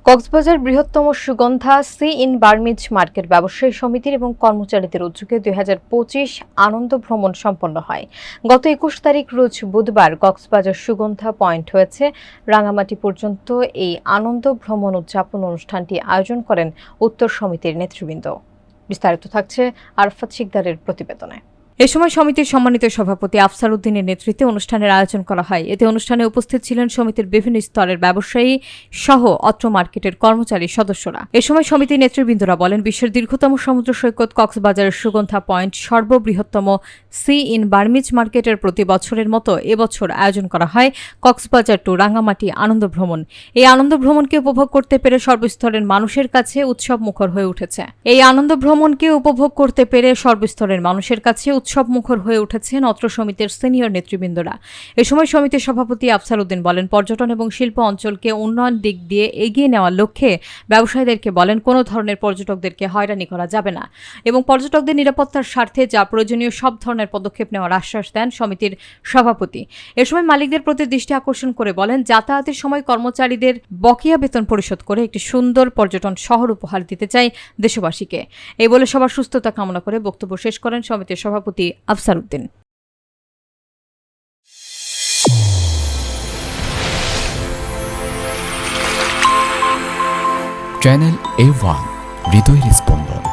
কক্সবাজার বৃহত্তম Sugandha sea in Burmese market ব্যবসায়ী সমিতির এবং কর্মচারীদের উদ্যোগে 2025 আনন্দ ভ্রমণ সম্পন্ন হয়। গত 21 তারিখ রোজ বুধবার কক্সবাজার সুগন্ধা পয়েন্ট হয়েছে রাঙামাটি পর্যন্ত এই আনন্দ ভ্রমণ উদযাপন অনুষ্ঠানটি আয়োজন করেন উত্তর সমিতির নেতৃবৃন্দ। বিস্তারিত থাকছে আরফাত শিকদারের প্রতিবেদনে। এ সময় সমিতির সম্মানিত সভাপতি আফসার উদ্দিনের নেতৃত্বে অনুষ্ঠানের আয়োজন করা হয়। এতে অনুষ্ঠানে উপস্থিত ছিলেন সমিতির বিভিন্ন স্তরের ব্যবসায়ী সহ অত্র মার্কেটের কর্মচারী সদস্যরা। এ সময় সমিতির নেতৃবৃন্দরা বলেন, বিশ্বের দীর্ঘতম সমুদ্র সৈকত কক্সবাজারের সুগন্ধা পয়েন্ট সর্ববৃহত্তম সি ইন বার্মিজ মার্কেটের প্রতি বছরের মতো এবছর আয়োজন করা হয় কক্সবাজার টু রাঙামাটি আনন্দ ভ্রমণ। এই আনন্দ ভ্রমণকে উপভোগ করতে পেরে সর্বস্তরের মানুষের কাছে উৎসব মুখর হয়ে উঠেছে। এই আনন্দ ভ্রমণকে উপভোগ করতে পেরে সর্বস্তরের মানুষের কাছে উৎসব মুখর হয়ে উঠেছেন অত্র সমিতির সিনিয়র নেতৃবৃন্দরা। এ সময় সমিতির সভাপতি আফসার উদ্দিন বলেন, পর্যটন এবং শিল্প অঞ্চলকে উন্নয়ন দিক দিয়ে এগিয়ে নেওয়ার লক্ষ্যে ব্যবসায়ীদেরকে বলেন কোনো ধরনের পর্যটকদেরকে হয়রানি করা যাবে না এবং পর্যটকদের নিরাপত্তার স্বার্থে যা প্রয়োজনীয় সব ধরনের পদক্ষেপ নেওয়ার আশ্বাস দেন সমিতির সভাপতি। এ সময় মালিকদের প্রতি দৃষ্টি আকর্ষণ করে বলেন, যাতায়াতের সময় কর্মচারীদের বকেয়া বেতন পরিশোধ করে একটি সুন্দর পর্যটন শহর উপহার দিতে চাই দেশবাসীকে। এই বলে সবার সুস্থতা কামনা করে বক্তব্য শেষ করেন সমিতির সভাপতি আফসার উদ্দিন। চ্যানেল A1 হৃদয়ের স্পন্দন।